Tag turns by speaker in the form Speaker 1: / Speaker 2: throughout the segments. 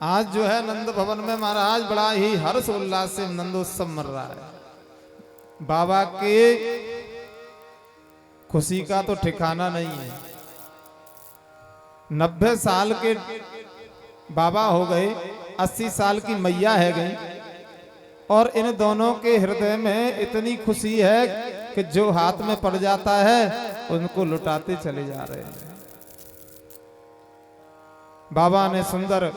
Speaker 1: आज जो है नंद भवन में महाराज बड़ा ही हर्ष उल्लास से नंदोत्सव मर रहा है। बाबा के खुशी का तो ठिकाना नहीं है। 90 साल के बाबा हो गए, 80 साल की मैया है गई, और इन दोनों के हृदय में इतनी खुशी है कि जो हाथ में पड़ जाता है उनको लुटाते चले जा रहे हैं। बाबा ने सुंदर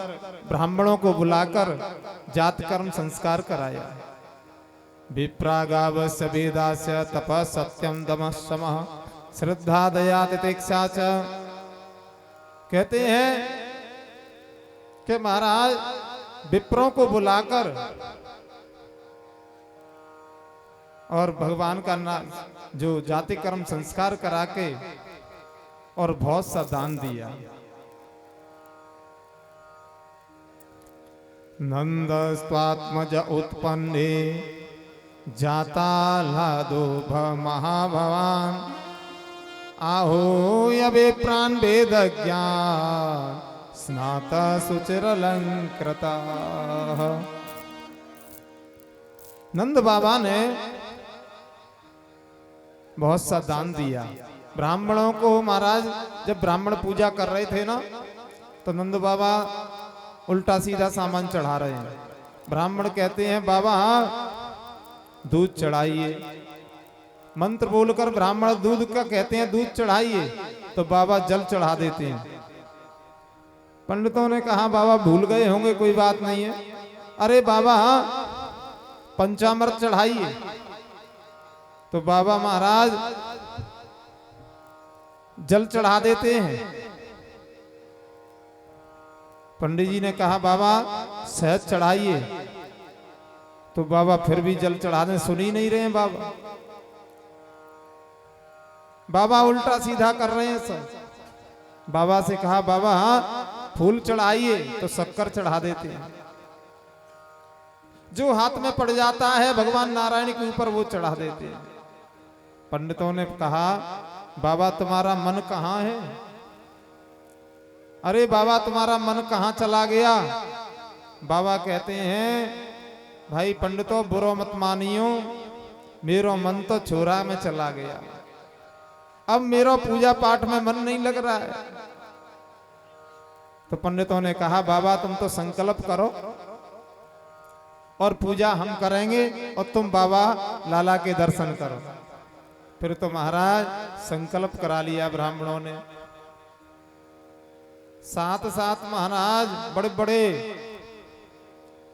Speaker 1: ब्राह्मणों को बुलाकर जात कर्म संस्कार कराया। विप्रागावस्य वेदास्य तप सत्यम दम समः श्रद्धा दया तितिक्षा च। कहते हैं कि महाराज विप्रों को बुलाकर और भगवान का नाम जो जाति कर्म संस्कार करा के और बहुत सा दान दिया। नंदस्त्वात्मज उत्पन्ने जाता लादो महाभवान आहूय विप्रान वेद ज्ञान स्नाता सुचिरलंकृता। नंद बाबा ने बहुत सा दान दिया ब्राह्मणों को। महाराज जब ब्राह्मण पूजा कर रहे थे ना, तो नंद बाबा उल्टा सीधा सामान चढ़ा रहे हैं। ब्राह्मण कहते हैं बाबा दूध चढ़ाइए। मंत्र बोलकर ब्राह्मण दूध का कहते हैं दूध चढ़ाइए, तो बाबा जल चढ़ा देते हैं। पंडितों ने कहा बाबा भूल गए होंगे, कोई बात नहीं है। अरे बाबा पंचामृत चढ़ाइए, तो बाबा महाराज जल चढ़ा देते हैं। पंडित जी ने कहा बाबा शहद चढ़ाइए, तो बाबा फिर भी जल चढ़ा दें। सुन ही नहीं रहे हैं बाबा। बाबा उल्टा सीधा कर रहे हैं सब। बाबा से कहा बाबा फूल चढ़ाइए, तो शक्कर चढ़ा देते हैं। जो हाथ में पड़ जाता है भगवान नारायण के ऊपर वो चढ़ा देते हैं। पंडितों ने कहा बाबा तुम्हारा मन कहाँ है? अरे बाबा तुम्हारा मन कहाँ चला गया? बाबा कहते हैं भाई पंडितों बुरो मत मानियो, मेरो मन तो छोरा में चला गया। अब मेरा पूजा पाठ में मन नहीं लग रहा है। तो पंडितों ने कहा बाबा तुम तो संकल्प करो और पूजा हम करेंगे और तुम बाबा लाला के दर्शन करो। फिर तो महाराज संकल्प करा लिया ब्राह्मणों ने। साथ साथ महाराज बड़े बड़े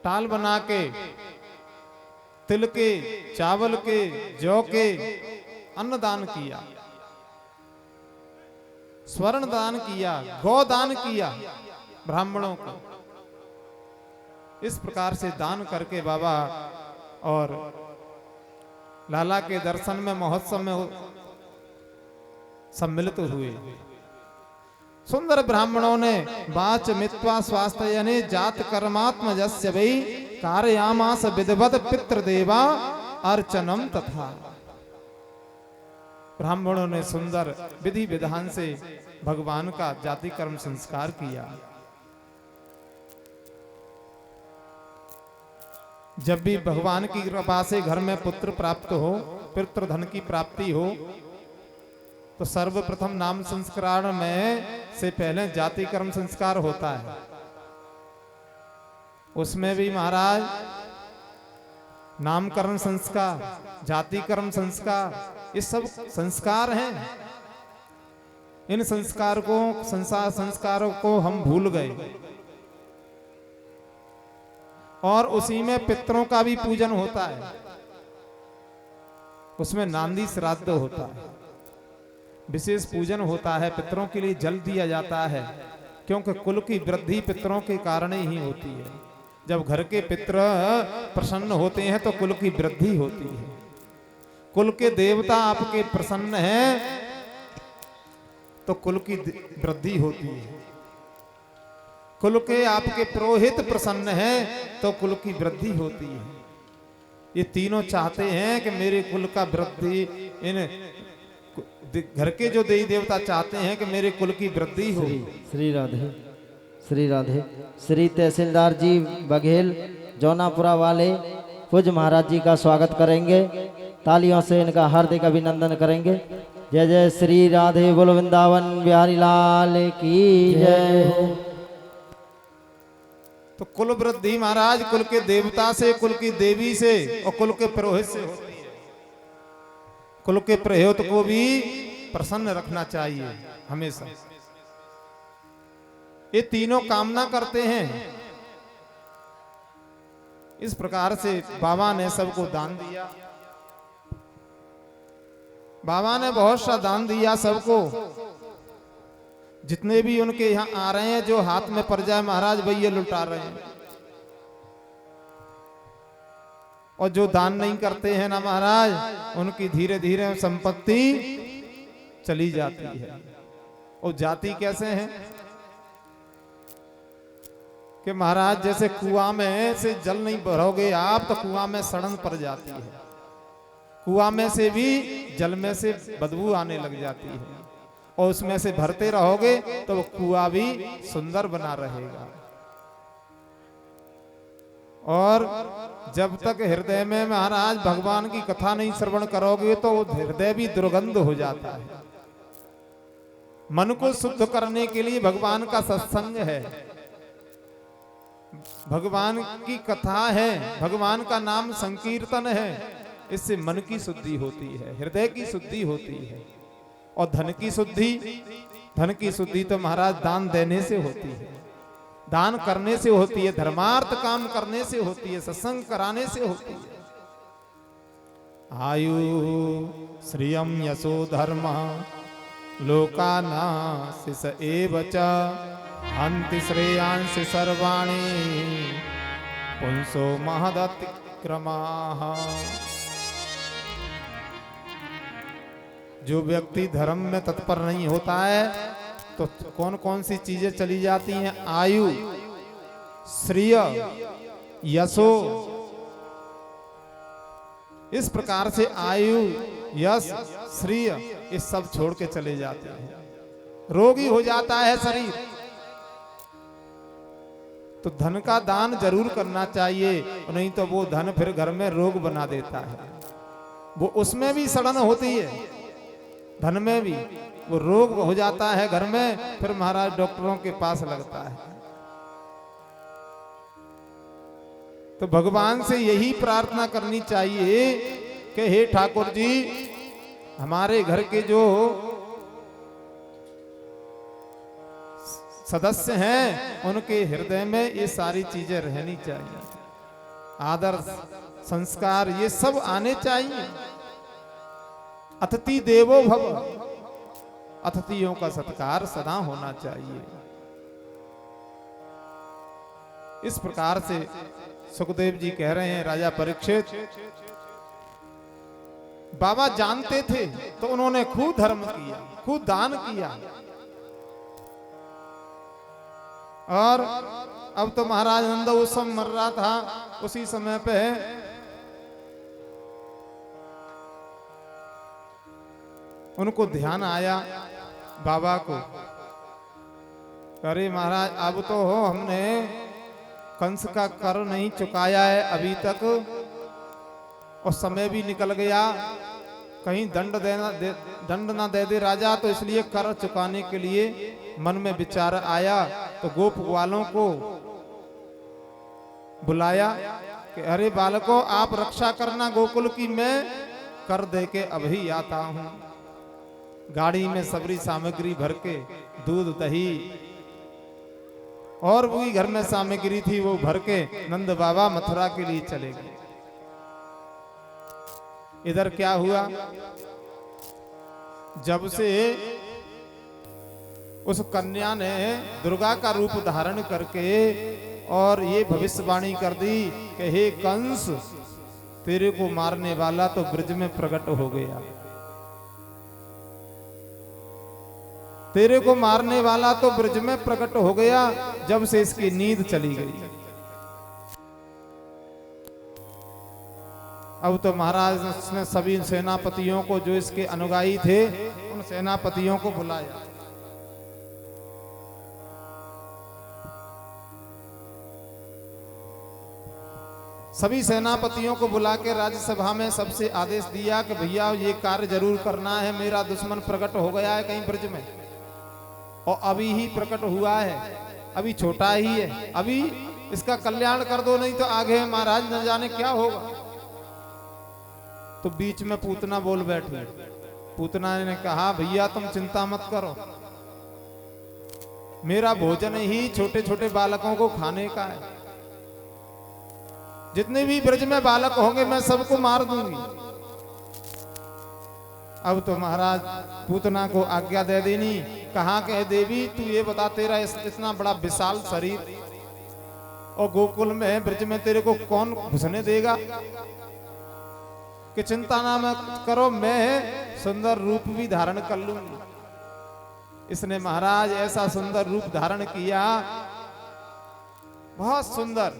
Speaker 1: टाल बना के तिल के, चावल के, जौ के अन्नदान किया, स्वर्ण दान किया, गौदान किया ब्राह्मणों को। इस प्रकार से दान करके बाबा और लाला के दर्शन में महोत्सव में सम्मिलित हुए। सुंदर ब्राह्मणों ने वाच मित्वा स्वास्थ्य यानी जात कर्मात्म जस्य वै कारयामास विधिवत पितृदेवा अर्चनम तथा। ब्राह्मणों ने सुंदर विधि विधान से भगवान का जाति कर्म संस्कार किया। जब भी भगवान की कृपा से घर में पुत्र प्राप्त हो, पितृधन की प्राप्ति हो, तो सर्वप्रथम नाम संस्करण में से पहले जाति कर्म संस्कार होता है। उसमें भी महाराज नामकरण संस्कार, जाति कर्म संस्कार, ये सब संस्कार हैं। इन संस्कारों को हम भूल गए और उसी में पितरों का भी पूजन होता है। उसमें नांदी श्राद्ध होता है, विशेष पूजन होता है। पितरों के लिए जल दिया जाता है, क्योंकि कुल की वृद्धि पितरों के कारण ही होती है। जब घर के पितर प्रसन्न होते हैं तो कुल की वृद्धि होती है। कुल के देवता आपके प्रसन्न हैं तो कुल की वृद्धि होती है। कुल के आपके पुरोहित प्रसन्न हैं तो कुल की वृद्धि होती है। ये तीनों चाहते हैं कि मेरे कुल का वृद्धि, इन घर के जो देवी देवता चाहते हैं कि मेरे कुल की वृद्धि हो।
Speaker 2: श्री राधे। श्री राधे। श्री तहसीलदार जी बघेल जौनापुरा वाले पूज्य महाराज जी का स्वागत करेंगे, तालियों से इनका हार्दिक अभिनंदन करेंगे। जय जय श्री राधे, बोलो वृंदावन बिहारी लाल की जय।
Speaker 1: तो कुल वृद्धि महाराज कुल के देवता से, कुल की देवी से और कुल के पुरोहित से होती है। कुल के पुरोहित को भी प्रसन्न रखना चाहिए हमेशा। ये तीनों कामना करते हैं। इस प्रकार से बाबा ने सबको दान दिया। बाबा ने बहुत सा दान दिया सबको। जितने भी उनके यहाँ आ रहे हैं, जो हाथ में पड़ जाए महाराज वही लुटा रहे हैं। और जो दान नहीं करते हैं ना महाराज, उनकी धीरे धीरे संपत्ति चली जाती है। और जाती कैसे है कि महाराज जैसे कुआं में से जल नहीं भरोगे आप तो कुआं में सड़न पड़ जाती है। कुआं में से भी जल में से बदबू आने लग जाती है, और उसमें से भरते रहोगे तो वो कुआं भी सुंदर बना रहेगा। और जब तक हृदय में महाराज भगवान की कथा नहीं श्रवण करोगे तो वो हृदय भी दुर्गंध हो जाता है। मन को शुद्ध करने के लिए भगवान का सत्संग है, भगवान की कथा है, भगवान का नाम संकीर्तन है। इससे मन की शुद्धि होती है, हृदय की शुद्धि होती है। और धन की शुद्धि तो महाराज दान देने से होती है, दान करने से होती है, धर्मार्थ काम करने से होती है, सत्संग कराने से होती है। आयु श्रियम यशो धर्म लोकानाशिष एव च अन्ति श्रेयांश सर्वाणि पुंसो महदतिक्रमाः। जो व्यक्ति धर्म में तत्पर नहीं होता है तो कौन कौन सी चीजें चली जाती हैं? आयु, श्रेय, यशो। इस प्रकार से आयु, यश, श्रेय ये सब छोड़ के चले जाते हैं। रोगी हो जाता है शरीर, तो धन का दान जरूर करना चाहिए, नहीं तो वो धन फिर घर में रोग बना देता है। वो उसमें भी सड़न होती है, धन में भी वो रोग हो जाता है घर में, फिर महाराज डॉक्टरों के पास लगता है। तो भगवान से यही प्रार्थना करनी चाहिए कि हे ठाकुर जी, हमारे घर के जो सदस्य हैं उनके हृदय में ये सारी चीजें रहनी चाहिए, आदर्श संस्कार ये सब आने चाहिए। अतिथि देवो भव, अतिथियों का सत्कार सदा होना चाहिए। इस प्रकार से सुखदेव जी कह रहे हैं, राजा परीक्षित बाबा जानते थे तो उन्होंने खूब धर्म किया, खूब दान किया। और अब तो महाराज नंद उत्सव मर रहा था, उसी समय पे उनको ध्यान आया बाबा को, अरे महाराज अब तो हो हमने कंस का कर नहीं चुकाया है अभी तक, और समय भी निकल गया, कहीं दंड ना दे दे राजा, तो इसलिए कर चुकाने के लिए मन में विचार आया। तो गोप ग्वालों को बुलाया कि अरे बालकों आप रक्षा करना गोकुल की, मैं कर दे के अभी आता हूं। गाड़ी में सबरी सामग्री भर के दूध दही और भी घर में सामग्री थी वो भर के नंद बाबा मथुरा के लिए चले गए। इधर क्या हुआ, जब से उस कन्या ने दुर्गा का रूप धारण करके और ये भविष्यवाणी कर दी कि हे कंस, तेरे को मारने वाला तो ब्रज में प्रकट हो गया, तेरे को मारने वाला तो ब्रज में प्रकट हो गया। जब से इसकी नींद चली गई, अब तो महाराज ने सभी सेनापतियों को जो इसके अनुगामी थे उन सेनापतियों को बुलाया सभी सेनापतियों को बुला के राज्यसभा में सबसे आदेश दिया कि भैया ये कार्य जरूर करना है, मेरा दुश्मन प्रकट हो गया है कहीं ब्रज में, और अभी ही प्रकट हुआ है, अभी छोटा ही है, अभी इसका कल्याण कर दो, नहीं तो आगे महाराज न जाने क्या होगा। तो बीच में पूतना बोल बैठी। पूतना ने कहा भैया तुम चिंता मत करो, मेरा भोजन ही छोटे छोटे बालकों को खाने का है, जितने भी ब्रज में बालक होंगे मैं सबको मार दूंगी। अब तो महाराज पूतना को आज्ञा दे देनी। कहा कि देवी तू ये बता, तेरा इतना बड़ा विशाल शरीर और गोकुल में ब्रज में तेरे को कौन घुसने देगा, कि चिंता ना मत करो, मैं सुंदर रूप भी धारण कर लूंगी। इसने महाराज ऐसा सुंदर रूप धारण किया, बहुत सुंदर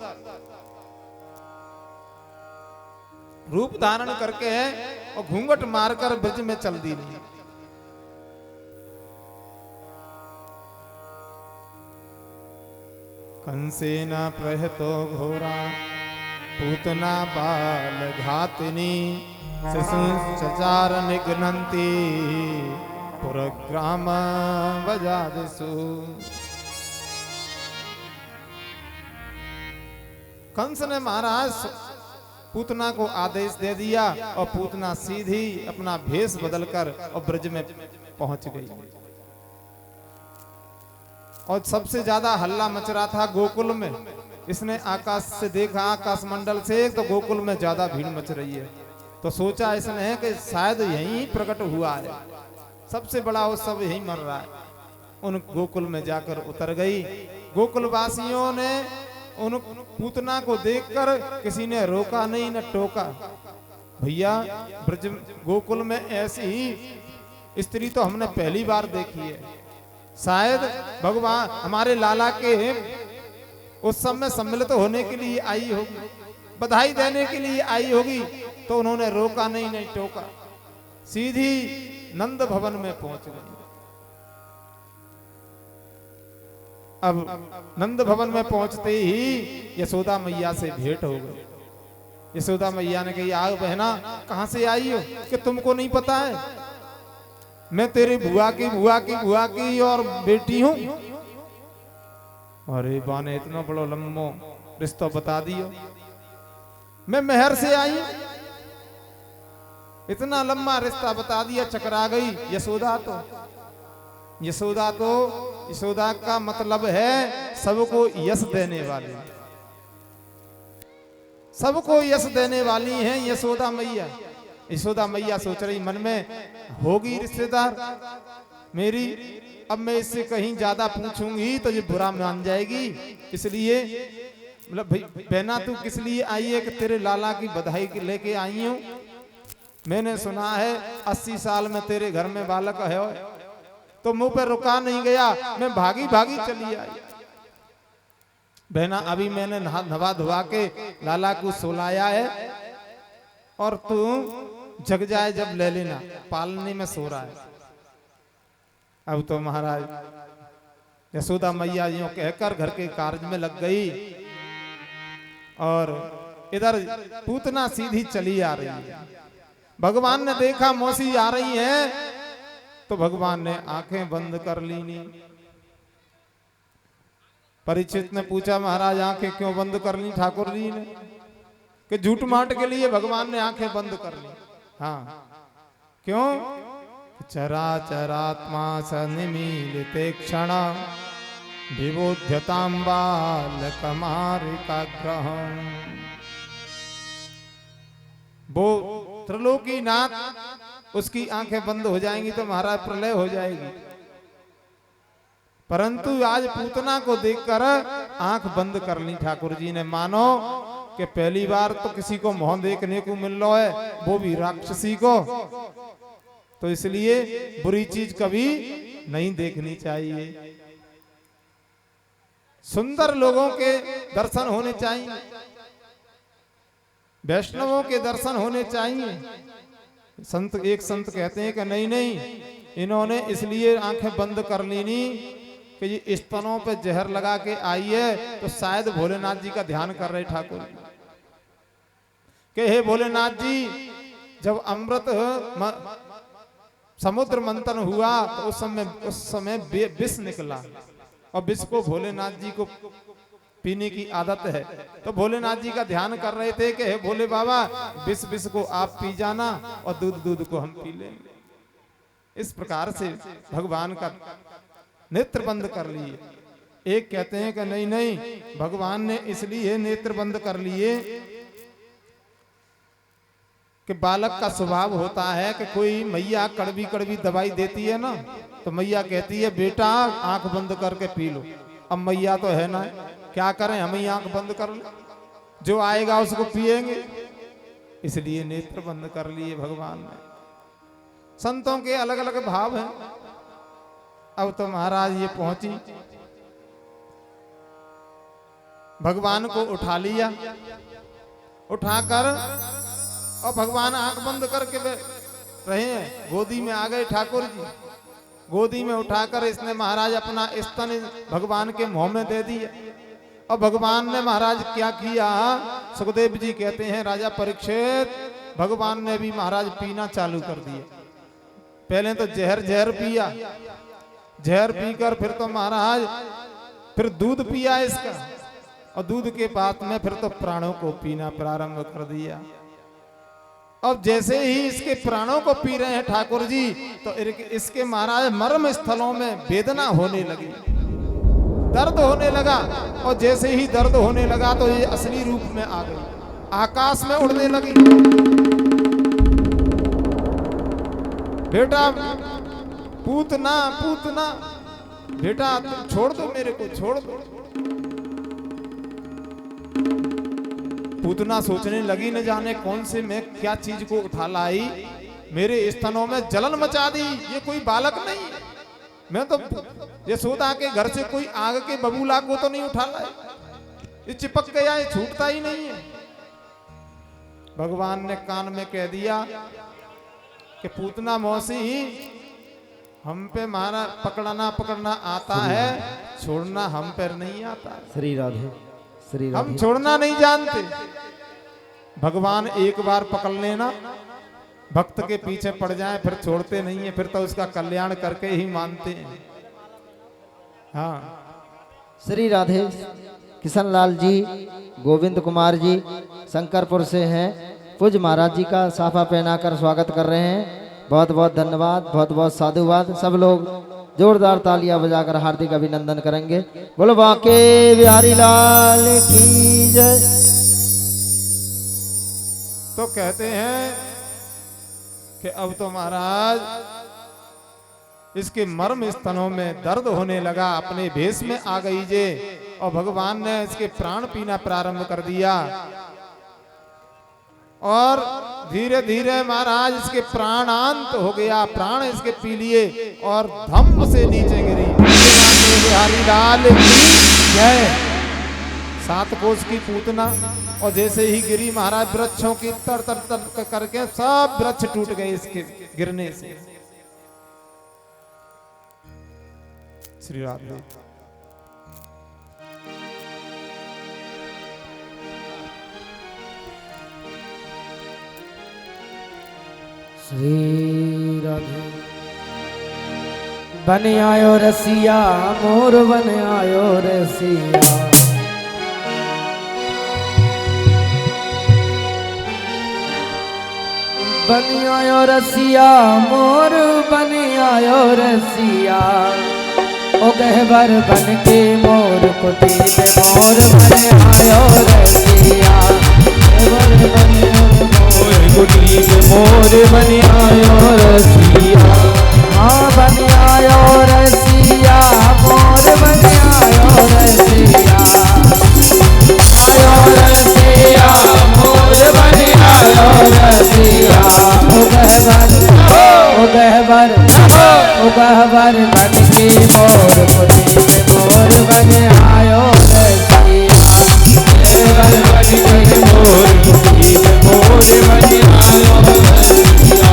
Speaker 1: रूप धारण करके और घूंघट मारकर ब्रज में चल दी। कंसेन प्रहतो घोरा पूतना बाल घातिनी शिशु चचार निघ्नन्ति पुरग्राम वजादिषु। कंस ने महाराज पूतना को आदेश दे दिया और पूतना सीधी अपना भेष बदलकर और ब्रज में पहुंच गई। और सबसे ज्यादा हल्ला मच रहा था गोकुल में। इसने आकाश से देखा, आकाश मंडल से, तो गोकुल में ज्यादा भीड़ मच रही है, तो सोचा इसने कि शायद यहीं प्रकट हुआ है, सबसे बड़ा उत्सव यहीं मर रहा है। उन गोकुल में जाकर उतर गई। गोकुल वासियों ने उन पूतना को देखकर किसी ने रोका नहीं न टोका। भैया ब्रज गोकुल में ऐसी ही स्त्री तो हमने पहली बार देखी है, शायद भगवान हमारे लाला के उत्सव में सम्मिलित होने के लिए आई होगी, बधाई देने के लिए आई होगी। तो उन्होंने रोका नहीं टोका, सीधी नंद भवन में पहुंच गई। अब नंद भवन में पहुंचते ही यशोदा मैया से भेंट हो गई। यशोदा मैया ने कही आओ बहना, कहां से आई हो कि तुमको नहीं पता है, मैं तेरे बुआ की और बेटी हूं। अरे बाने इतना बड़ा लंबो रिश्ता बता दियो, मैं मेहर से आई, इतना लंबा रिश्ता बता दिया, चकरा गई यशोदा। यशोदा का मतलब है सबको यश देने वाली, सबको यश देने वाली है यशोदा मैया। यशोदा मैया सोच रही मन में, होगी रिश्तेदार मेरी, अब मैं इससे कहीं ज्यादा पूछूंगी तो ये बुरा मान जाएगी, इसलिए मतलब भाई बहना तू किस लिए आई है, कि तेरे लाला की बधाई लेके आई हूं। मैंने सुना है 80 साल में तेरे घर में बालक है, तो मुंह पे रुका नहीं गया, मैं भागी चली आई। बहना अभी मैंने नहा धोवा के लाला को सुलाया है, और तू जग जाए जब ले लेना, पालने में सो रहा है। अब तो महाराज यशोदा मैया यूं कहकर घर के कार्य में लग गई, और इधर पूतना सीधी चली आ रही है। भगवान ने देखा मौसी आ रही है, तो भगवान ने आंखें बंद कर ली। परीक्षित ने पूछा महाराज आंखें क्यों बंद कर ली ठाकुर जी ने, कि झूठ माट के लिए भगवान ने आंखें बंद कर ली। हाँ क्यों, चराचरात्मा सनिमीलिते क्षण विबोध्यतां बालकमारिकाग्रहम्। वो त्रिलोकीनाथ उसकी आंखें बंद हो जाएंगी तो महाराज प्रलय हो जाएगी, परंतु आज पूतना को देखकर आंख बंद कर ली ठाकुर जी ने। मानो कि पहली बार तो किसी को मुंह देखने को मिल रहा है, वो भी राक्षसी को, तो इसलिए बुरी चीज कभी नहीं देखनी चाहिए। सुंदर लोगों के दर्शन होने चाहिए, वैष्णवों के दर्शन होने चाहिए। एक संत कहते हैं कि नहीं इन्होंने इसलिए आंखें बंद कर ली कि ये स्तनों पे जहर लगा के आई है, तो शायद भोलेनाथ जी का ध्यान कर रहे ठाकुर। कि हे भोलेनाथ जी, जब अमृत समुद्र मंथन हुआ तो उस समय विष निकला, और विष को भोलेनाथ जी को पीने की आदत है। तो भोलेनाथ जी का ध्यान कर रहे थे कि हे भोले बाबा, विष को आप पी जाना और दूध को हम पी लेंगे। इस प्रकार से भगवान का नेत्र बंद कर लिए। एक कहते हैं कि नहीं नहीं, भगवान ने इसलिए नेत्र बंद कर लिए कि बालक का स्वभाव होता है कि कोई मैया कड़वी कड़वी दवाई देती है ना, तो मैया कहती है बेटा आंख बंद करके पी लो। अब मैया तो है ना, क्या करें, हम ही आंख बंद कर ले, जो आएगा उसको पिएंगे। इसलिए नेत्र बंद कर लिए भगवान ने। संतों के अलग अलग भाव हैं। अब तो महाराज ये पहुंची, भगवान को उठा लिया, उठाकर और भगवान आंख बंद करके रहे हैं, गोदी में आ गए ठाकुर जी। गोदी में उठाकर इसने महाराज अपना स्तन भगवान के मुंह में दे दिया। और भगवान ने महाराज क्या किया, सुखदेव जी कहते हैं राजा परीक्षित, भगवान ने भी महाराज पीना चालू कर दिया। पहले तो जहर पिया, जहर पीकर फिर तो महाराज फिर दूध पिया इसका, और दूध के बाद में फिर तो प्राणों को पीना प्रारंभ कर दिया। अब जैसे ही इसके प्राणों को पी रहे हैं ठाकुर जी, तो इसके महाराज मर्म स्थलों में वेदना होने लगी, दर्द होने लगा। और जैसे ही दर्द होने लगा तो ये असली रूप में आ गई, आकाश में उड़ने लगी। बेटा पूतना पूतना, बेटा तुम छोड़ दो मेरे को, छोड़ दो। पूतना सोचने लगी न जाने कौन से मैं क्या चीज को उठा लाई, मेरे स्तनों में जलन मचा दी। ये कोई बालक नहीं, मैं तो यशोदा के घर से कोई आग के बबूला को तो नहीं उठा लाई, ये चिपक गया, ये छूटता ही नहीं है। भगवान ने कान में कह दिया कि पूतना मौसी, हम पे मारा पकड़ना आता है, छोड़ना हम पर नहीं आता।
Speaker 2: श्री राधे, श्री राधे।
Speaker 1: हम छोड़ना नहीं जानते। भगवान एक बार पकड़ लेना, भक्त के पीछे पड़ जाए फिर छोड़ते नहीं है, फिर तो उसका कल्याण करके ही मानते हैं। हाँ,
Speaker 2: श्री राधे। किशन लाल जी, गोविंद कुमार जी शंकरपुर से हैं, पूज महाराज जी का साफा पहनाकर स्वागत कर रहे हैं। बहुत बहुत धन्यवाद, बहुत बहुत साधुवाद। सब लोग जोरदार तालियां बजाकर हार्दिक अभिनंदन करेंगे। बोलो बांके बिहारी लाल की जय।
Speaker 1: तो कहते हैं कि अब तो महाराज इसके मर्म स्तनों में दर्द होने लगा, अपने भेष में आ गई जे, और भगवान ने इसके प्राण पीना प्रारंभ कर दिया। और धीरे धीरे महाराज इसके प्राणांत हो गया, प्राण इसके पी लिए और धम्म से नीचे गिरी। बिहारी लाल की जय। 7 कोस की पूतना, और जैसे ही गिरी महाराज वृक्षों की तर तर तर करके सब वृक्ष टूट गए इसके गिरने से। श्री राधे।
Speaker 2: श्री राधे। बन आयो रसिया मोर, बन आयो रसिया, बन आयो रसिया मोर, बन आयो रसिया। ओ गहबर बन के मोर कुटी में मोर, बन आयो रसिया। गहबर बन मोर कुटी में मोर, बन आयो रसिया। हाँ बन आयो रसिया मोर, बन आयो रसिया। आयो रसिया मोर, बन आयो रसिया। ओ गहबर बन के मोर कुटी में मोर, बन आयो रसिया। गहबर बन के मोर कुटी में मोर, बन आयो रसिया।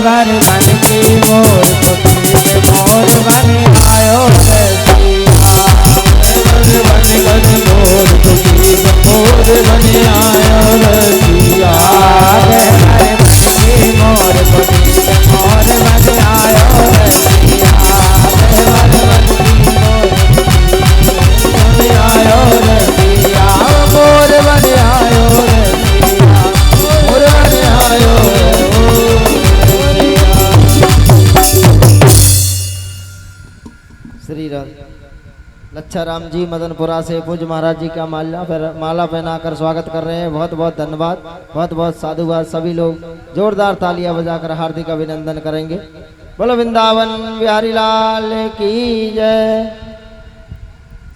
Speaker 2: वर बन के मोर कुटी मोर बन आयो रे सिया वर बन कर मोर कुटी मोर बन आयो रे सिया वर बन के मोर कुटी मोर बन आयो रे सिया वर बन के मोर आयो रे सिया मोर बन आयो रे सिया मोर बन आयो श्री राम। लच्छाराम जी मदनपुरा से पूज्य महाराज जी का माला पहनाकर स्वागत कर रहे हैं। बहुत बहुत धन्यवाद, बहुत बहुत साधुवाद। सभी लोग जोरदार तालियां बजाकर हार्दिक अभिनंदन करेंगे। बोलो वृंदावन बिहारी लाल की जय।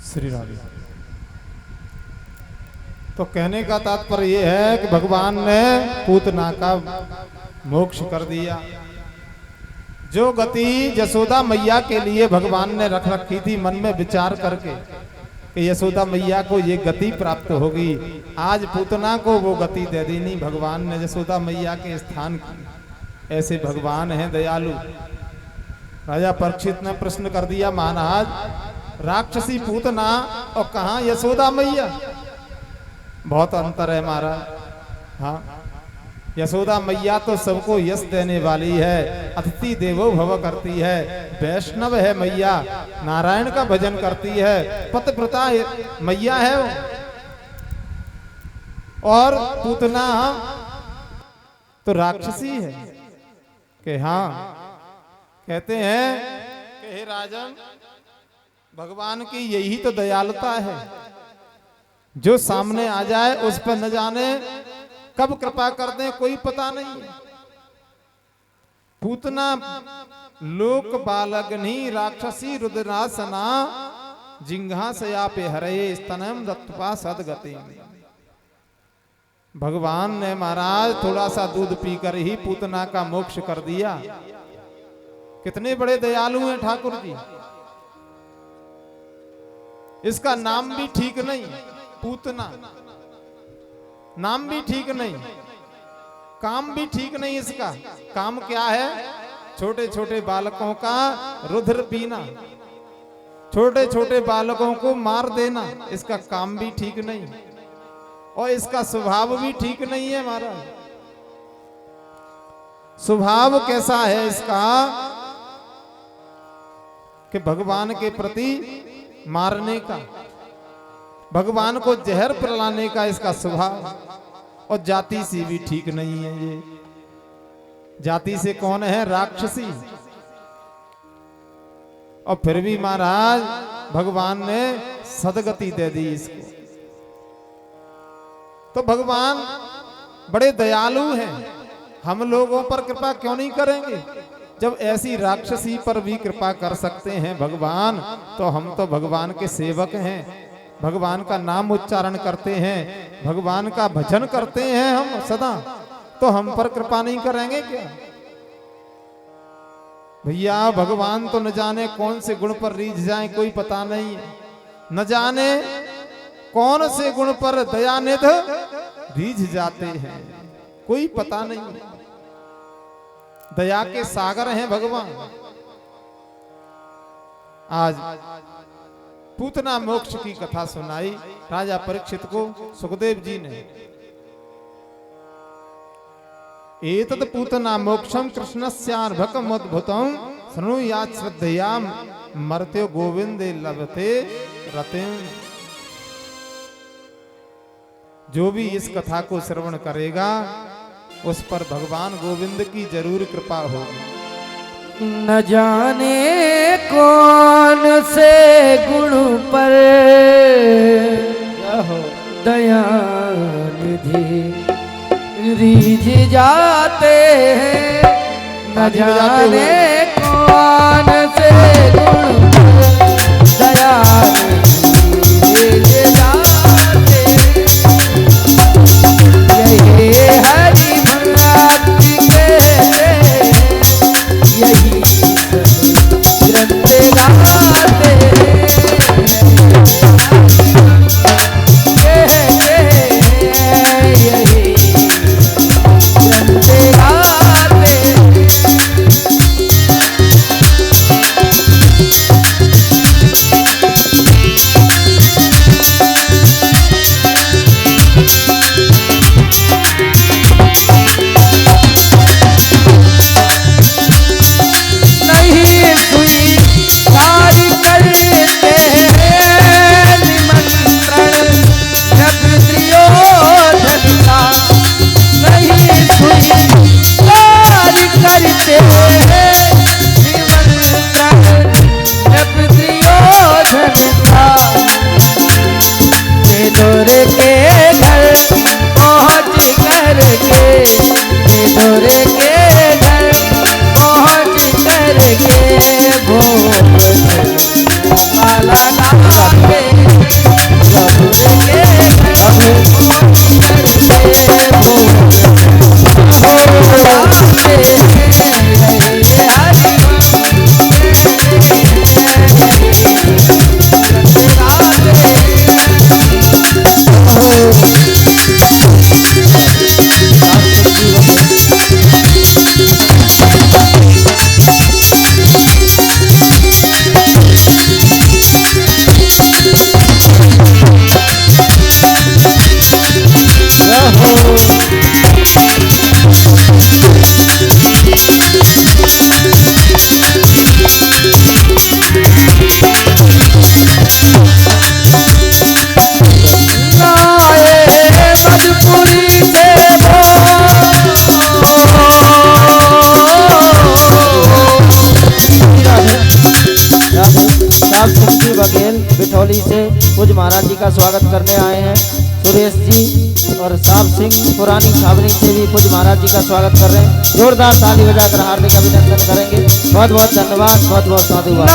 Speaker 1: श्री राम। तो कहने का तात्पर्य ये है कि भगवान ने पूतना का मोक्ष कर दिया। जो गति यशोदा मैया के लिए भगवान ने रख रखी थी मन में विचार करके कि यशोदा मैया को ये गति प्राप्त होगी, आज पूतना को वो गति दे दी नहीं भगवान ने यशोदा मैया के स्थान की। ऐसे भगवान हैं दयालु। राजा परीक्षित ने प्रश्न कर दिया, महाराज राक्षसी पूतना और कहाँ यशोदा मैया? बहुत अंतर है महाराज। हाँ, यशोदा मैया तो सबको यश देने वाली है, अतिथि देवो भव करती है, वैष्णव है मैया, नारायण का भजन करती है, पतिव्रता मैया है वो। और पूतना तो राक्षसी है कि हाँ, कहते हैं कि हे राजन भगवान की यही तो दयालुता है, जो सामने आ जाए उस पर न जाने कब कृपा कर दें कोई पता नहीं। पूतना लोक बालग्नि राक्षसी रुद्रासना जिंघासया पे हरे स्तनम दत्तपा सदगति। भगवान ने महाराज थोड़ा सा दूध पीकर ही पूतना का मोक्ष कर दिया। कितने बड़े दयालु हैं ठाकुर जी। इसका नाम भी ठीक नहीं, पूतना नाम भी ठीक नहीं, काम भी ठीक नहीं। इसका काम क्या है? छोटे छोटे बालकों का रुधिर पीना, छोटे छोटे बालकों को मार देना, इसका काम भी ठीक नहीं और इसका स्वभाव भी ठीक नहीं है महाराज। स्वभाव कैसा है इसका कि भगवान के प्रति मारने का, भगवान को जहर पिलाने का इसका स्वभाव। और जाति से भी ठीक नहीं है ये। जाति से कौन है? राक्षसी। और फिर भी महाराज भगवान ने सदगति दे दी इसको। तो भगवान बड़े दयालु हैं, हम लोगों पर कृपा क्यों नहीं करेंगे? जब ऐसी राक्षसी पर भी कृपा कर सकते हैं भगवान, तो हम तो भगवान के सेवक हैं, भगवान का नाम उच्चारण करते हैं, भगवान का भजन करते हैं हम सदा, तो हम पर कृपा नहीं करेंगे क्या? भैया भगवान तो न जाने कौन से गुण पर रीझ जाए कोई पता नहीं है, न जाने कौन से गुण पर दयानिधि रीझ जाते हैं कोई पता नहीं। दया के सागर हैं भगवान। आज पूतना मोक्ष की कथा सुनाई राजा परीक्षित को सुखदेव जी ने। एतत् पूतना मोक्षम कृष्णस्यार्भकमुद्भुतं शृणुयात् श्रद्धया मर्त्यो गोविंदे लभते रतिं। जो भी इस कथा को श्रवण करेगा उस पर भगवान गोविंद की जरूर कृपा होगी।
Speaker 2: न जाने कौन से गुण पर दयानिधि रीझ जाते हैं, न जाने कौन से गुण पर दयानिधि रीझ जाते हैं। यही हरि भक्ति के यही रंते गाते यही रंते गाते मिठौली से पूज्य महाराज जी का स्वागत करने आए हैं। सुरेश जी और साहब सिंह पुरानी छावनी से भी पूज्य महाराज जी का स्वागत कर रहे हैं। जोरदार ताली बजाकर हार्दिक अभिनंदन करेंगे। बहुत बहुत धन्यवाद, बहुत बहुत साधुवाद।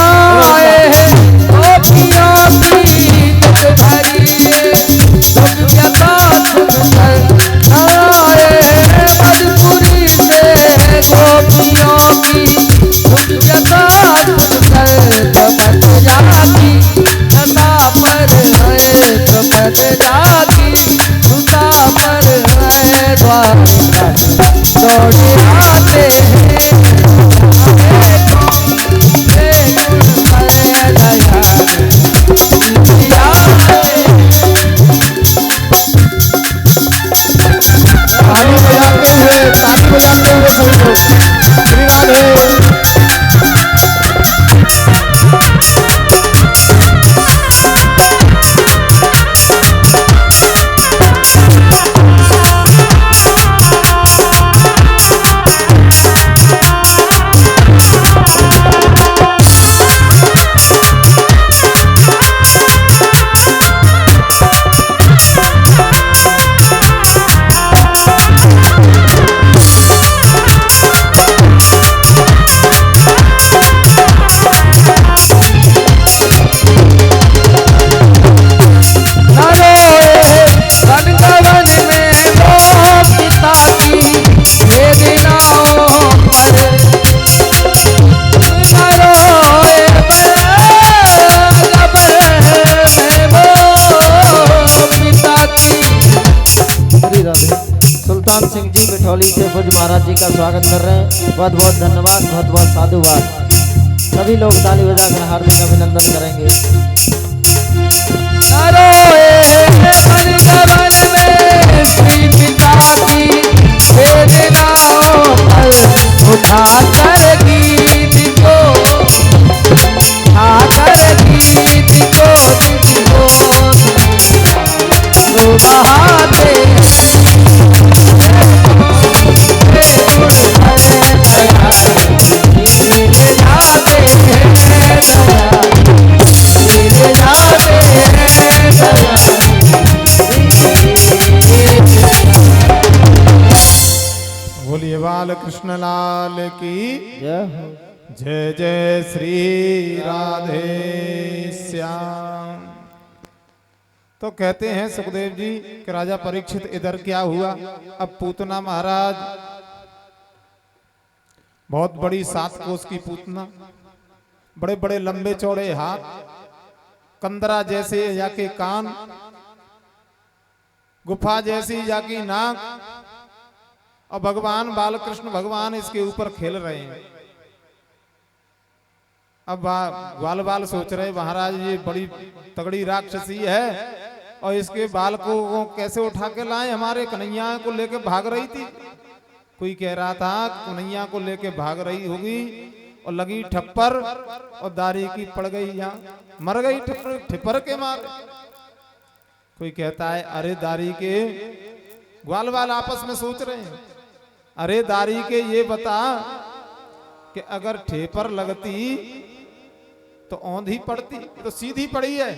Speaker 3: दौड़े आते
Speaker 1: ताली बजाते हुए सभी लोग श्री राधे।
Speaker 2: सुल्तान सिंह जी मिठौली से पूज्य महाराज जी का स्वागत कर रहे हैं। बहुत बहुत धन्यवाद, बहुत बहुत साधुवाद। सभी लोग ताली बजाकर हार्दिक अभिनंदन करेंगे।
Speaker 1: बोलिए बाल कृष्ण लाल की
Speaker 2: जय हो।
Speaker 1: जय जय श्री राधे श्याम। तो कहते हैं सुखदेव जी कि राजा परीक्षित इधर क्या हुआ। अब पूतना महाराज, बहुत बड़ी 7 कोस की पूतना, बड़े बड़े लंबे चौड़े हाथ, कंदरा जैसे जाके कान, गुफा जैसी जाकी नाक, और भगवान बालकृष्ण भगवान इसके ऊपर खेल रहे हैं। अब ग्वाल बाल सोच रहे महाराज ये बड़ी तगड़ी राक्षसी है और इसके बाल को कैसे उठा के लाए। हमारे कन्हैया को लेके भाग रही थी, कोई कह रहा था कन्हैया को लेके भाग रही होगी और लगी ठप्पर और दारी की पड़ गई, यहाँ मर गई ठिपर के मारे। कोई कहता है अरे दारी के, ग्वाल बाल आपस में सोच रहे हैं, अरे दारी के ये बता कि अगर ठेपर लगती तो औंधी पड़ती, तो सीधी पड़ी है।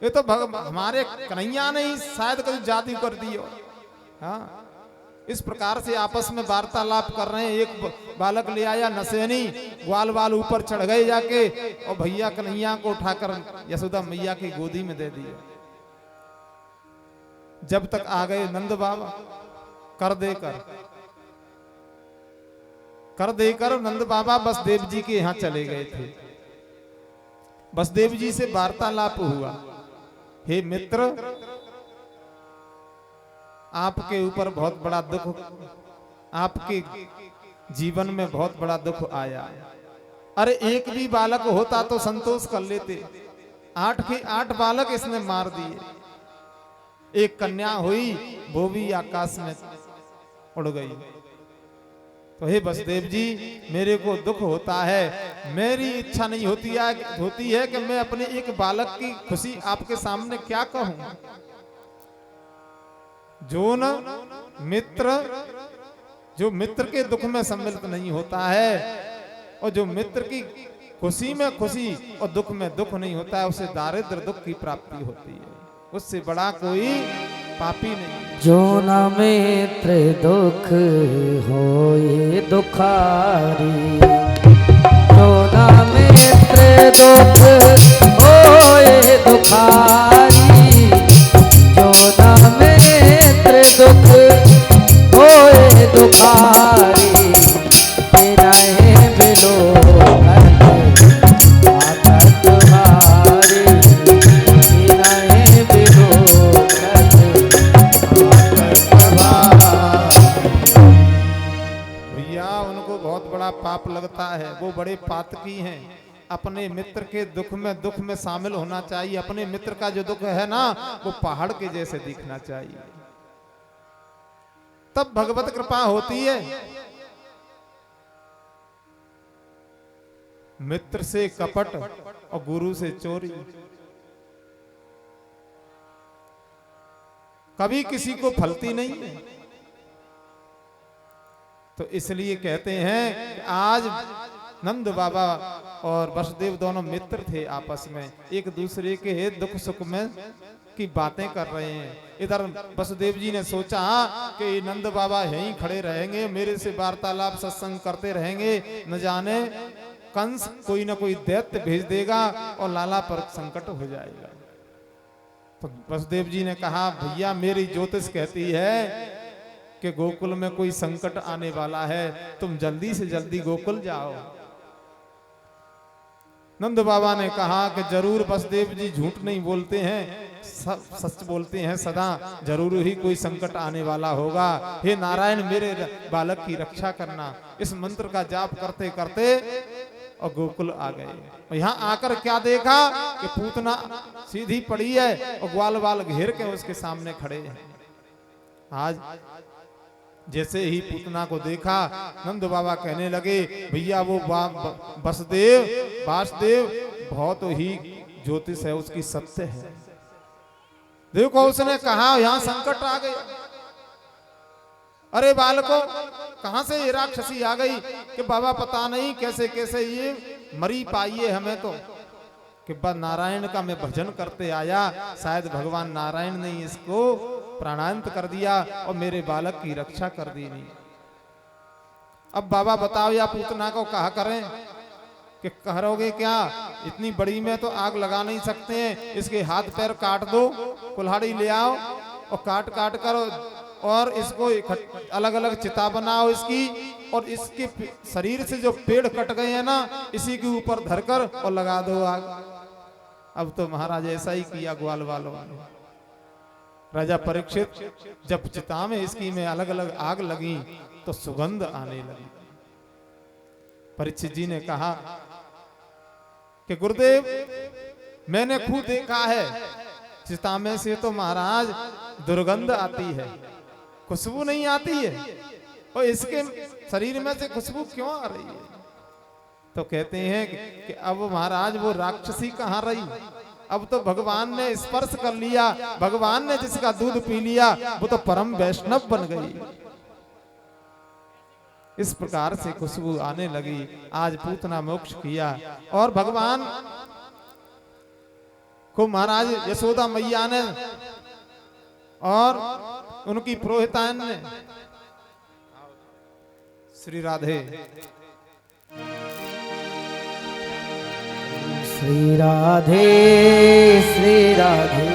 Speaker 1: ये तो हमारे कन्हैया ने ही शायद कभी जादू कर दी हो। हाँ, इस प्रकार से आपस में वार्तालाप कर रहे हैं। एक बालक ले आया नसेनी, ग्वाल बाल ऊपर चढ़ गए जाके और भैया कन्हैया को उठाकर यशोदा मैया की गोदी में दे दिए। जब तक आ गए नंद बाबा कर देकर नंद बाबा बसदेव जी के यहाँ चले गए थे। बसदेव जी से वार्तालाप हुआ, हे मित्र आपके ऊपर बहुत बड़ा दुख, आपके जीवन में बहुत बड़ा दुख आया। अरे एक भी बालक होता तो संतोष कर लेते, 8 के 8 बालक इसने मार दिए। एक कन्या हुई वो भी आकाश में उड़ गई। तो हे बसदेव जी मेरे को दुख होता है, मेरी इच्छा नहीं होती है कि मैं अपने एक बालक की खुशी आपके सामने क्या कहूं। जो मित्र के दुख में सम्मिलित नहीं होता है और जो मित्र की खुशी में खुशी और दुख में दुख नहीं होता है, उसे दारिद्र दुख की प्राप्ति होती है, उससे बड़ा कोई पापी नहीं।
Speaker 3: जो न मित्र दुख होए दुखारी, जो न मित्र दुख होए दुखारी, जो न मित्र दुख होए दुखारी, बिरहे बिलोकन आकट भारी, बिरहे बिलोकन
Speaker 1: भैया उनको बहुत बड़ा पाप लगता है, वो बड़े पातकी हैं। अपने मित्र के दुख में शामिल होना चाहिए। अपने मित्र का जो दुख है ना, वो पहाड़ के जैसे दिखना चाहिए, तब भगवत कृपा होती है। मित्र से कपट और गुरु से चोरी, कभी किसी को फलती नहीं है। तो इसलिए कहते हैं कि आज नंद बाबा और वसुदेव दोनों मित्र थे, आपस में एक दूसरे के दुख सुख में की बातें कर रहे हैं। इधर वसुदेव जी ने सोचा कि नंद बाबा यहीं खड़े रहेंगे, मेरे से वार्तालाप सत्संग करते रहेंगे, न जाने कंस कोई ना कोई दैत्य भेज देगा और लाला पर संकट हो जाएगा। तो वसुदेव जी ने कहा, भैया मेरी ज्योतिष कहती है कि गोकुल में कोई संकट आने वाला है, तुम जल्दी से जल्दी गोकुल जाओ। नंद बाबा ने कहा कि जरूर वसुदेव जी झूठ नहीं बोलते हैं, सच बोलते हैं सदा, जरूर ही कोई संकट आने वाला होगा। हे नारायण मेरे बालक की रक्षा करना। इस मंत्र का जाप करते करते और गोकुल आ गए। यहाँ आकर क्या देखा कि पूतना सीधी पड़ी है और ग्वाल बाल घेर के उसके सामने खड़े हैं। आज जैसे ही पूतना को देखा, नंद बाबा कहने लगे, भैया वो वासुदेव बहुत ही ज्योतिष है, उसकी सत्य है। देखो उसने कहा यहाँ संकट आ गई। अरे बालको, कहां से ये राक्षसी आ गई कि बाबा पता नहीं कैसे कैसे ये मरी पाई है हमें तो, कि बस नारायण का मैं भजन करते आया, शायद भगवान नारायण ने इसको प्राणांत कर दिया और मेरे बालक की रक्षा कर दी नहीं। अब बाबा बताओ या पूतना को कहा करें कि करोगे क्या? इतनी बड़ी में तो आग लगा नहीं सकते हैं, इसके हाथ पैर काट दो, कुल्हाड़ी ले आओ और काट काट कर और इसको अलग अलग चिता बनाओ इसकी, और इसके शरीर से जो पेड़ कट गए हैं ना, इसी के ऊपर धरकर और लगा दो आग। अब तो महाराज ऐसा ही किया ग्वाल वालों ने। राजा परीक्षित जब चिता में इसकी में अलग अलग आग लगी तो सुगंध आने लगी। परीक्षित जी ने कहा कि गुरुदेव मैंने खुद देखा है, चिता में से तो महाराज दुर्गंध आती है, खुशबू नहीं आती है, और इसके शरीर में से खुशबू क्यों आ रही है? तो कहते हैं कि अब महाराज वो राक्षसी कहाँ रही, अब तो भगवान ने स्पर्श कर लिया, भगवान ने जिसका दूध पी लिया वो तो परम वैष्णव बन गई। इस प्रकार से खुशबू आने लगी। आज पूतना मोक्ष किया और भगवान को महाराज यशोदा मैया ने और उनकी पुरोहितान ने, श्री राधे
Speaker 3: श्री राधे श्री राधे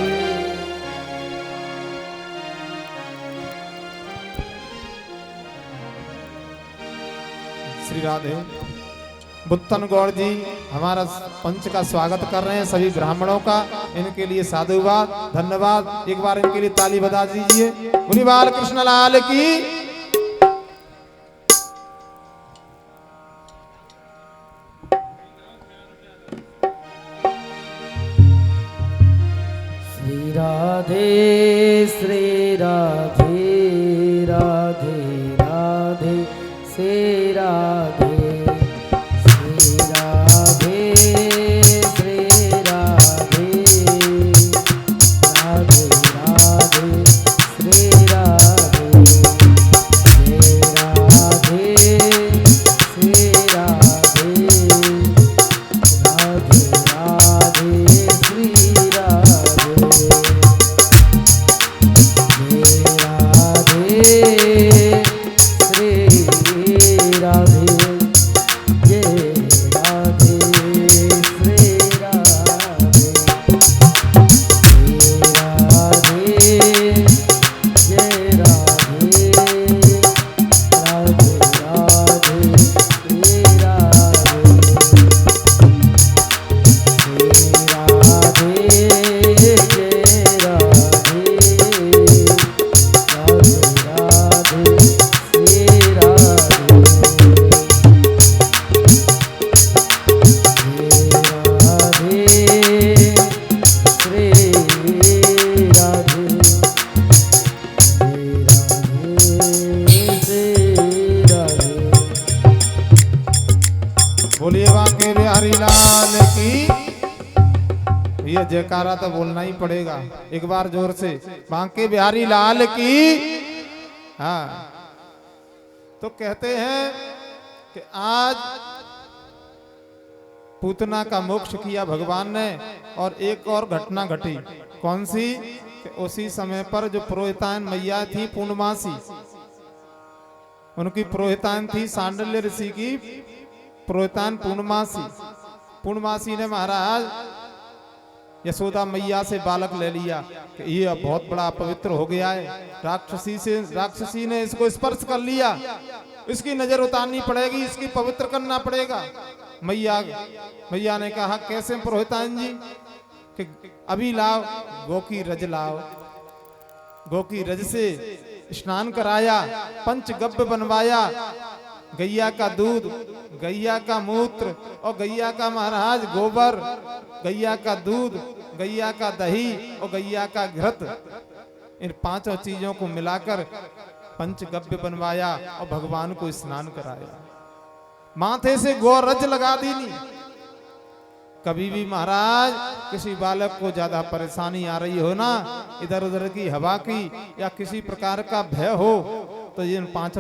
Speaker 1: श्री राधे। बुत्तन गौड़ जी हमारा पंच का स्वागत कर रहे हैं, सभी ब्राह्मणों का, इनके लिए साधुवाद धन्यवाद। एक बार इनके लिए ताली बजा दीजिए। बोलिए बाल कृष्ण लाल की।
Speaker 3: श्री राधे श्री राधे राधे राधे श्री राधे श्री राधे श्री राधे राधे राधे श्री राधे श्री राधे श्री राधे
Speaker 1: बोलिए बांके बिहारी लाल की। ये जयकारा तो बोलना ही पड़ेगा एक बार जोर से, बांके बिहारी लाल की। हाँ, तो कहते हैं कि आज पूतना का मोक्ष किया भगवान ने, और एक और घटना घटी। कौन सी? कि उसी समय पर जो पुरोहितान मैया थी पूर्णमासी, उनकी पुरोहितान थी सांडल्य ऋषि की पुरोहितान पूर्णमासी। पूर्णमासी ने महाराज यशोदा मैया से बालक ले लिया कि ये अब बहुत बड़ा पवित्र हो गया है, राक्षसी ने इसको स्पर्श कर लिया, इसकी नजर उतारनी पड़ेगी, इसकी पवित्र करना पड़ेगा। मैया ने कहा कैसे पुरोहितान जी? कि अभी लाओ गौ की रज लाओ। गौ की रज से स्नान कराया, पंचगव्य बनवाया, गैया का दूध, गैया का मूत्र और गैया का महाराज गोबर, गैया का दूध, गैया का दही और गैया का घृत, इन पांचों चीजों को मिलाकर पंचगव्य बनवाया और भगवान को स्नान कराया। माथे से गौरज लगा दी। कभी भी महाराज किसी बालक को ज्यादा परेशानी आ रही हो ना, इधर उधर की हवा की या किसी प्रकार का भय हो, तो इन पांचों